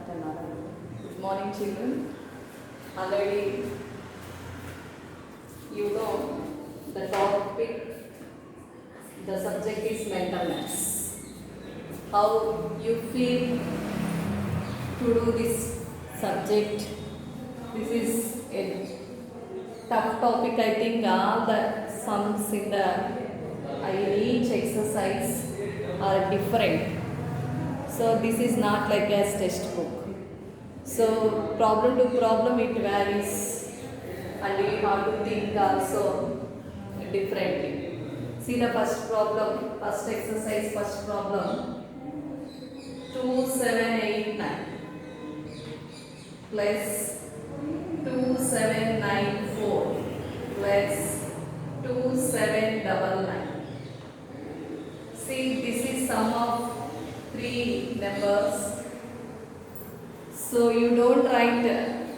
Good morning, children. Already you know the topic, the subject is mental maths. How you feel to do this subject? This is a tough topic. I think all the sums in each exercise are different. So this is not like a textbook. So problem to problem it varies, and you have to think also differently. See the first problem, first exercise, first problem. 2789 plus 2794 plus 2799. See, this is sum of three numbers. So you don't write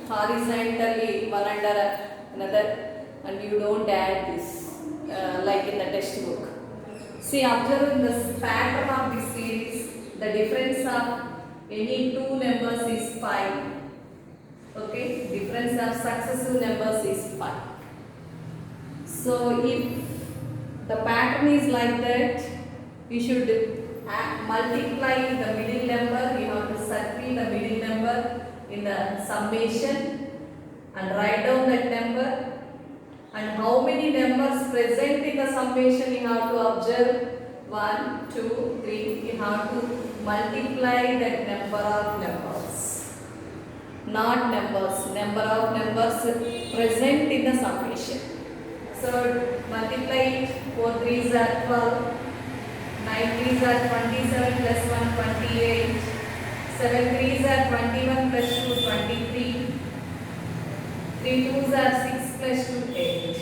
horizontally one under another, and you don't add this like in the textbook. See, observe in the pattern of this series, the difference of any two numbers is 5. Okay, difference of successive numbers is 5. So if the pattern is like that, you should multiply the middle number. You have to circle the middle number in the summation and write down that number. And how many numbers present in the summation you have to observe. 1, 2, 3. You have to multiply that number of numbers. Not numbers. Number of numbers present in the summation. So multiply it. 4 3s are 12. 9 3s are 27 plus 1 28. 7 3s are 21 plus 2 23. 3 2s are 6 plus 2 8.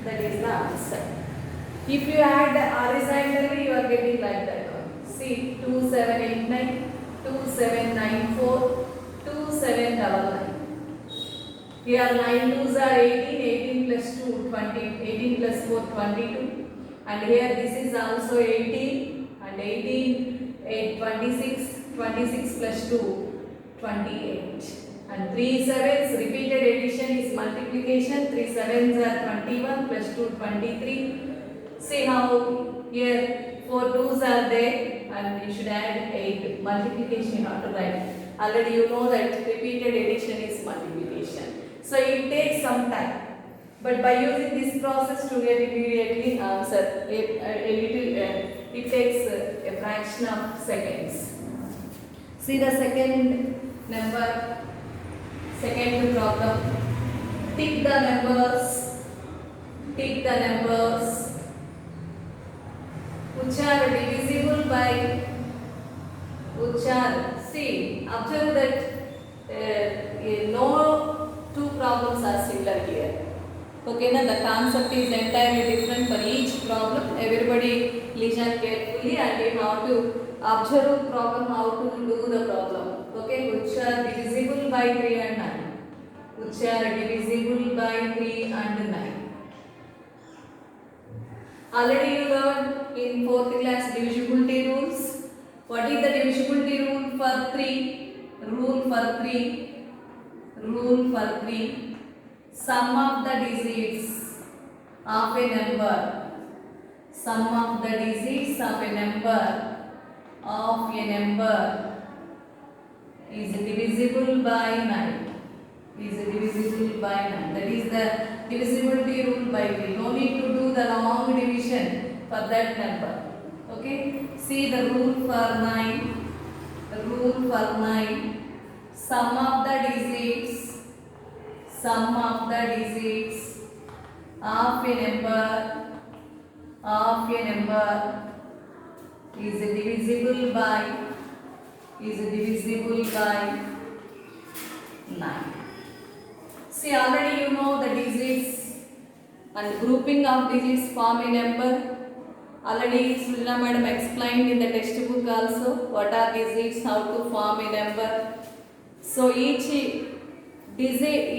That is the answer. If you add horizontally, you are getting like that one. See, 2789, 2794, 2799. Here 9 2s are 18, 18 plus 2 20, 18 plus 4 22. And here this is also 18 and 18, 8 26, 26 plus 2 28. And 3 sevens, repeated addition is multiplication. 3 sevens are 21 plus 2 23. See how here 4 2s are there, and you should add 8. Multiplication you have to write. Already you know that repeated addition is multiplication. So it takes some time. But by using this process to get immediately answer, it takes a fraction of seconds. See the second number, second problem. Tick the numbers, tick the numbers which are divisible by, which are, see, observe that no two problems are similar here. Okay, now the concept is entirely different for each problem. Everybody listen carefully and you have to observe the problem, how to do the problem. Okay, which are divisible by 3 and 9. Which are divisible by 3 and 9. Already you learned in 4th class divisibility rules. What is the divisibility rule for 3? Rule for 3. Rule for 3. Sum of the digits of a number, sum of the digits of a number is divisible by 9. Is divisible by 9. That is the divisibility rule by 3. No need to do the long division for that number. Okay. See the rule for 9. The rule for 9. Sum of the digits. Sum of the digits of a number is divisible by 9. See, already you know the digits and grouping of digits form a number. Already Sujana madam explained in the textbook also what are digits, how to form a number. So each digit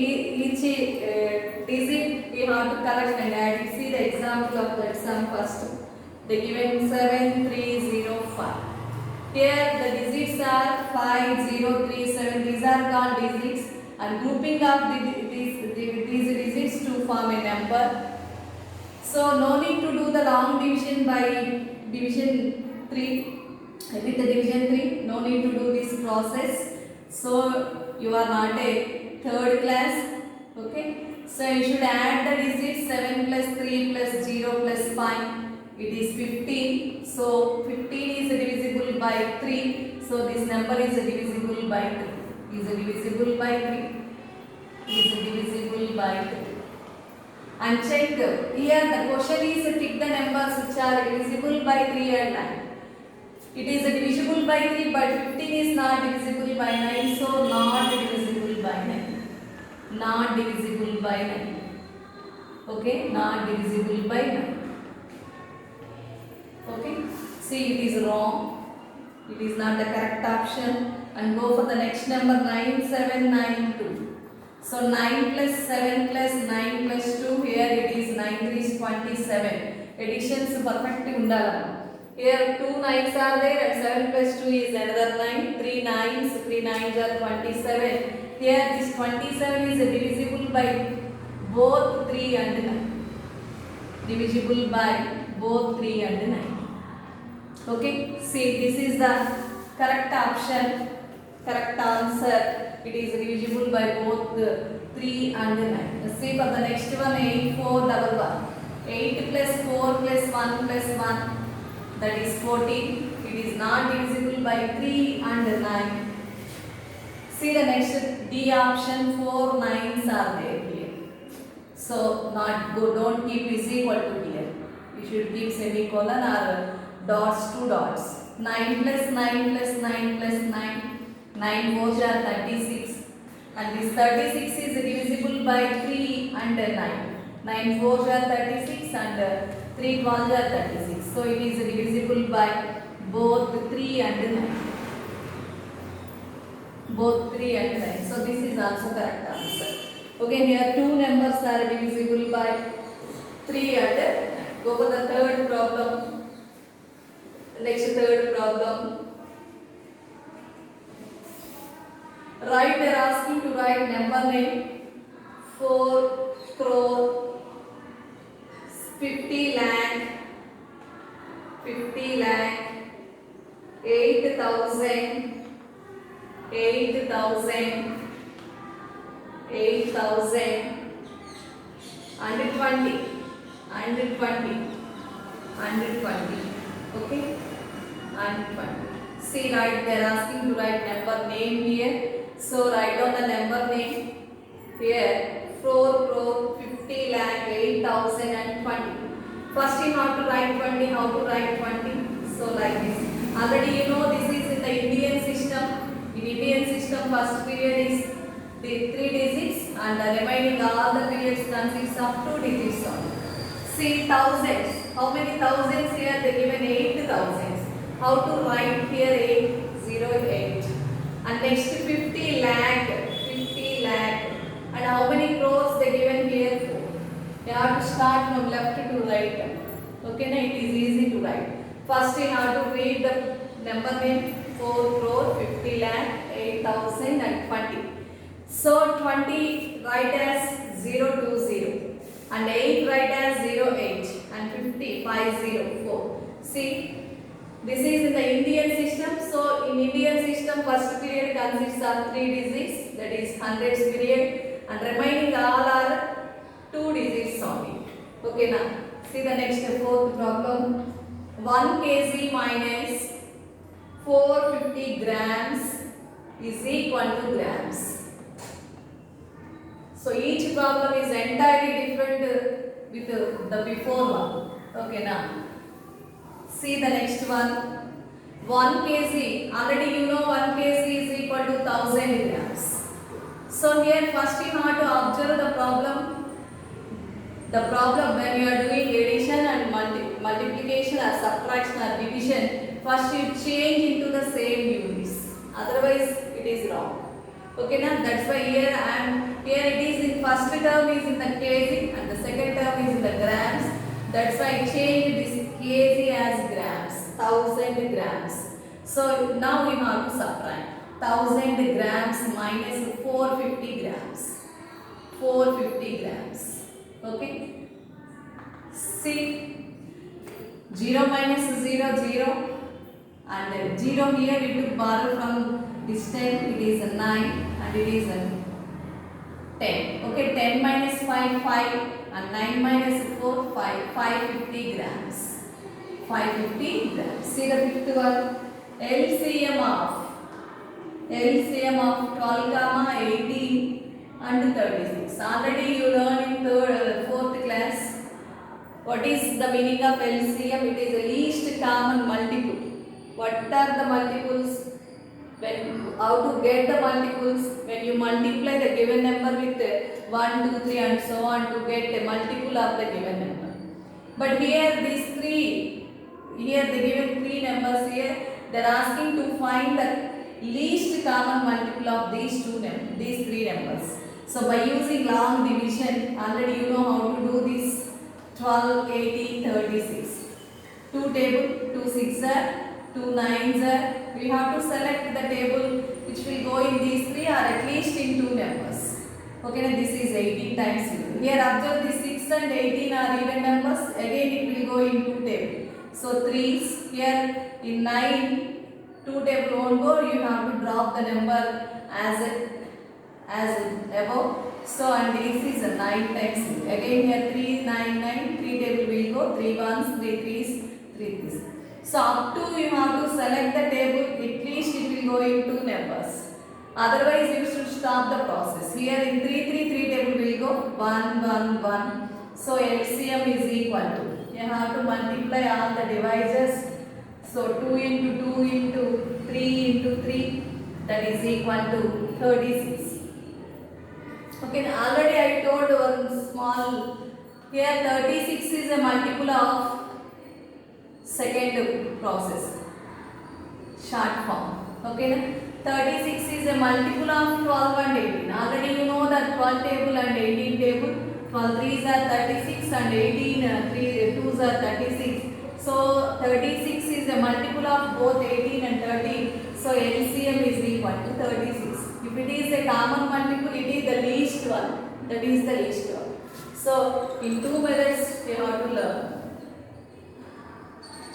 we have to correct and add. See the example of that sum first. They given 7305. Here the digits are 5, 0, 3, 7, undergone digits and grouping of these digits to form a number. So no need to do the long division by division 3 with the division 3. No need to do this process. So you are not a third class. Okay. So you should add the digits 7 plus 3 plus 0 plus 5. It is 15. So 15 is divisible by 3. So this number is divisible by 3. Is divisible by 3. Is divisible by 3. And check here the question is tick the numbers which are divisible by 3 and 9. It is divisible by 3 but 15 is not divisible by 9, so not divisible by 9. Not divisible by 9. Okay, not divisible by 9. Okay, see it is wrong. It is not the correct option. And go for the next number 9792. So 9 plus 7 plus 9 plus 2, here it is 9 3 is 27. Additions perfect undala. Here 2 9s are there and 7 plus 2 is another 9. 3 9s, 3 9s are 27. Here this 27 is divisible by both 3 and 9. Divisible by both 3 and 9. Okay, see this is the correct option, correct answer. It is divisible by both 3 and 9. Let's see for the next one 8411. 8 plus 4 plus 1 plus 1, that is 14. It is not divisible by 3 and 9. See the next D option, 4 9s are there here. So not go, don't keep is equal to here. You should keep semicolon or dots, 2 dots. 9 plus 9 plus 9 plus 9. 9 4s are 36. And this 36 is divisible by 3 and 9. 9 4s are 36 and 3 12s are 36. So it is divisible by both 3 and 9. Both 3 and 9. So this is also correct answer. Okay, here two numbers are divisible by 3 and 9. Go for the third problem. Next third problem. Right, they are asking to write number name 4 crore 50 lakh 8,000 and 20. Okay, and 20. See, right, they are asking to write number name here. So write down the number name here, 4 crore 50 lakh 8,000 and 20. First you have to write 20. How to write 20? So like this. Already you know this is in the Indian system. In Indian system, first period is the 3 digits and the remaining all the periods consists of 2 digits only. See, thousands. How many thousands here? They given 8,000. How to write here 808. And next 50 lakh. And how many crores they given here? 4. You have to start from left to right. Okay, now it is easy to write. First you have to read the number name 4 crore 50 lakh 8,000 and 20. So 20 write as 020 and 8 write as 08 and 50 504. See, this is in the Indian system. So in Indian system, first period consists of 3 digits, that is hundreds period, and remaining all are 2 digits only. Okay, now see the next fourth problem. 1 kg minus 450 grams is equal to grams. So each problem is entirely different with the before one. Okay, now see the next one. 1 kg, already you know 1 kg is equal to 1000 grams. So here first you have to observe the problem. The problem when you are doing addition and multiplication or subtraction or division, first you change into the same units. Otherwise it is wrong. Okay, now that's why here it is in first term is in the kg and the second term is in the grams. That's why I changed this kg as grams, 1000 grams. So now we have to subtract 1000 grams minus 450 grams. 450 grams. Okay. See, 0 minus 0, 0, and 0 here we took borrow from this 10, it is a 9 and it is a 10. Okay, 10 minus 5, 5, and 9 minus 4, 5, 550 grams. 550 grams. See the fifth one, LCM of 12, 18 and 36. Already you learned in fourth class. What is the meaning of LCM? It is the least common multiple. What are the multiples? How to get the multiples? When you multiply the given number with 1, 2, 3 and so on to get a multiple of the given number. But here these three, here they given three numbers here. They are asking to find the least common multiple of these three numbers. So by using long division, already you know how to do this. 12, 18, 36. 2 table, 2 6 are, 2 9s are. We have to select the table which will go in these three or at least in two numbers. Okay, now this is 18 times 0. Here observe the 6 and 18 are even numbers. Again it will go in two table. So 3s here in 9, 2 table won't go. You have to drop the number as above. So and this is a 9 times 0. Again here 3, 9, 9, 3 table will go, 3 1s, 3 3s, 3 3s. So up to you have to select the table, at least it will go in two numbers. Otherwise you should stop the process. Here in 3 3, 3 table will go 1 1 1. So LCM is equal to, you have to multiply all the divisors. So 2 into 2 into 3 into 3, that is equal to 36. Okay, already I told one small, here 36 is a multiple of second process, short form. Okay, 36 is a multiple of 12 and 18. Already you know that 12 table and 18 table. 12 3s are 36 and 18 3 2s are 36. So 36 is a multiple of both 18 and 13. So LCM is equal to 36. If it is a common multiple, it is the least one. That is the least one. So in two methods you have to learn.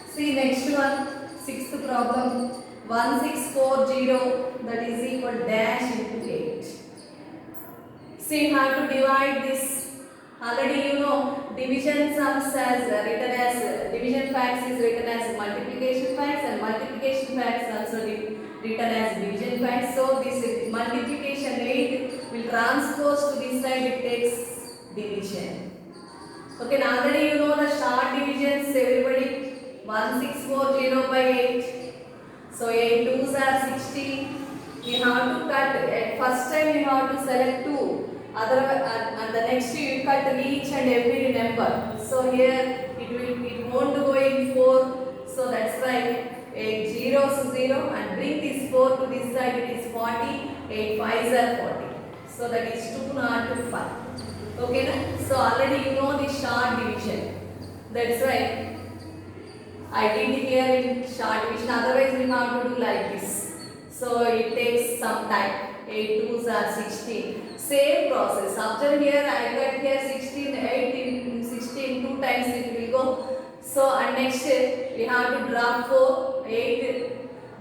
See next one, sixth problem. 1640, that is equal dash into 8. See, you have to divide this. Already you know division sums as written as division facts is written as multiplication facts, and multiplication facts also written as division facts. So this multiplication 8 will transpose to this side, it takes division. Okay, now already you know the short divisions, everybody. 1640 by 8. So 8 2s are 16. You have to cut. At first time you have to select 2. And the next you cut each and every number. So here it won't go in 4. So that's why 8 zeros 0 and bring this 4 to this side, it is 40. 8 5s are 40. So that is 2 not to 5. Okay, na? So already you know the short division. That's why I did here in short division. Otherwise we have to do like this. So it takes some time. 8 2s are 16. Same process. Observe here, I got here 16, 8 in 16, 2 times it will go. So and next we have to drop 4, 8,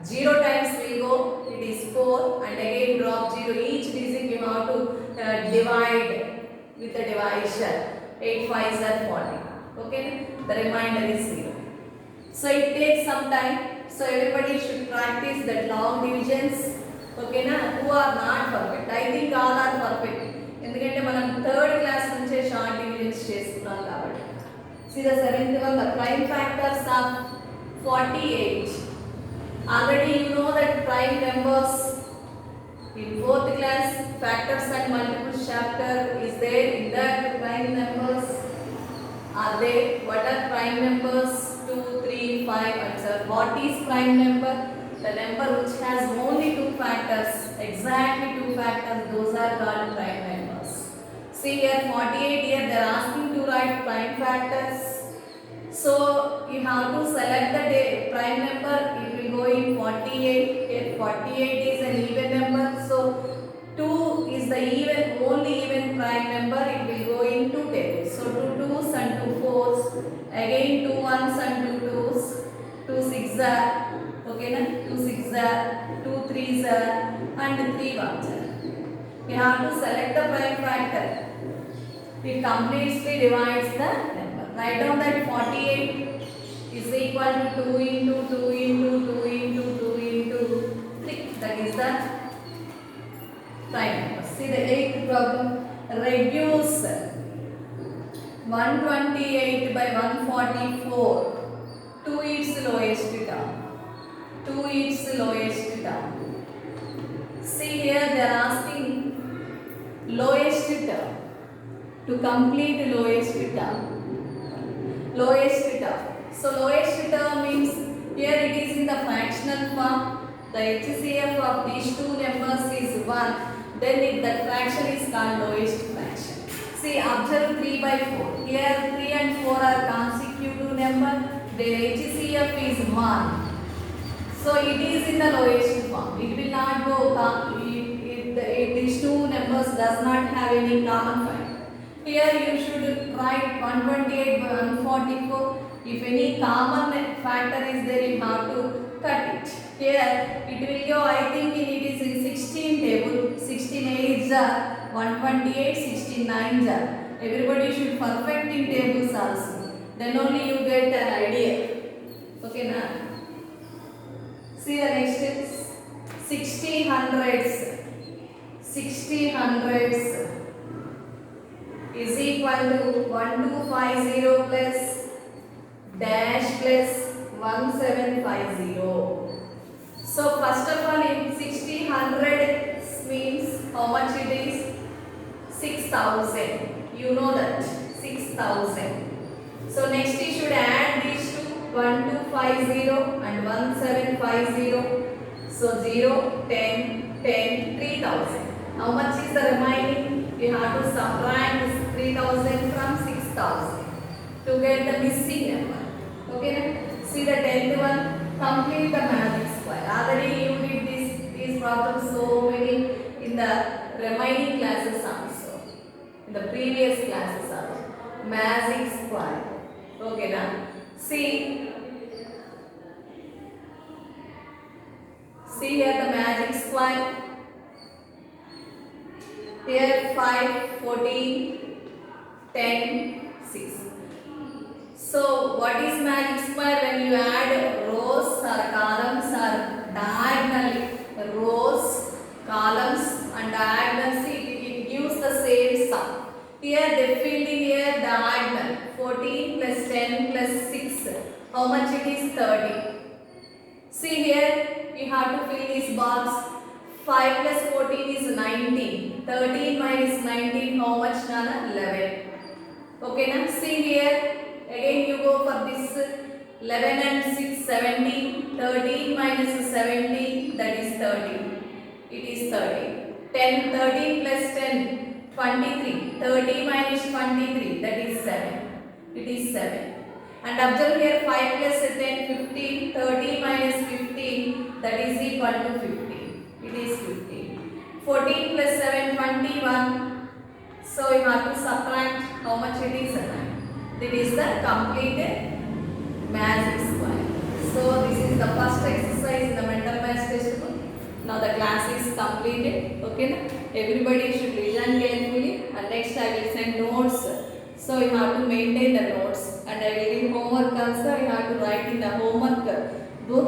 0 times will go, it is 4, and again drop 0. Each digit you have to divide with the divisor. 8 5s are 40. Okay, the remainder is 0. So it takes some time. So everybody should practice that long divisions. Okay na, who are not perfect. I think all are perfect. ఎందుకంటే మనం third class నుంచే short divisions చేస్తున్నాం కాబట్టి. See the seventh one, the prime factors of 48. Already you know that prime numbers in fourth class factors and multiples chapter is there. In that prime numbers are there. What are prime numbers? 2, 3, 5 and so what is prime number? The number which has only 2 factors, exactly 2 factors, those are called prime numbers. See here 48, here they are asking to write prime factors. So you have to select the prime number, it will go in 48. Here 48 is an even number, so even only even prime number, it will go in two tables. So 2 2s and 2 4s, again 2 1s and 2 2s, 2 6s are, okay na, 2 6s are, 2 3s are, and 3 1s are. We have to select the prime factor. It completely divides the number. Write down that 48 is equal to 2 into 2 into 2 into 2 into 3. That is the prime number. See the 8th problem. Reduce 128 by 144 to its lowest term. To its lowest term. See here they are asking lowest term. To complete lowest term. Lowest term. So lowest term means here it is in the fractional form. The HCF of these two numbers is 1. Then if the fraction is called lowest fraction. See, observe 3 by 4. Here 3 and 4 are consecutive number. Their HCF is 1. So it is in the lowest form. It will not go. If these two numbers does not have any common factor. Here you should write 128 by 144. If any common factor is there, you have to cut it. Here it will go, I think it is in 16 table. 16 8s are 128, 16 9s are. Everybody should perfect in tables also. Then only you get an idea. Okay, now. See the next is 60 hundreds. 60 hundreds is equal to 1250 plus dash plus 1750. So first of all, in 60 hundreds means how much it is? 6,000. You know that 6,000. So next you should add these two, 1250 and 1750. So 0, 10, 10, 3,000. How much is the remaining? You have to subtract 3,000 from 6,000 to get the missing number. Okay, see the 10th one. Complete the magic square. Already you did these problems so many in the remaining classes also. In the previous classes also. Magic square. Okay, now see here the magic square. Here 5, 14, 10, 6. So what is magic square? When you add rows or columns or diagonally, rows, columns and diagonals, it gives the same sum. Here they filled in here diagonal. 14 plus 10 plus 6. How much it is? 30. See here you have to fill this box. 5 plus 14 is 19. 13 minus 19, how much, Nana? 11. Okay, now see here. Again you go for this 11 and 6, 17. 13 minus 17, that is 30. It is 30. 10, 13 plus 10, 23. 30 minus 23, that is 7. It is 7. And observe here 5 plus 10, 15. 30 minus 15, that is equal to 15. It is 15. 14 plus 7, 21. So you have to subtract how much it is. That is the completed magic square. So this is the first exercise in the mental maths textbook. Now the class is completed. Okay, na? Everybody should listen carefully. And next I will send notes. So you have to maintain the notes. And I will give homework also. You have to write in the homework book.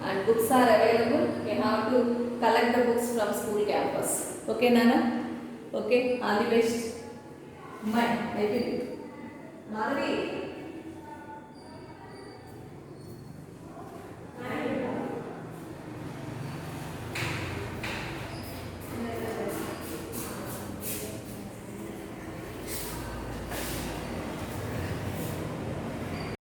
And books are available. You have to collect the books from school campus. Okay, Nana? Okay, all the best. Bye. I will. Madhavi.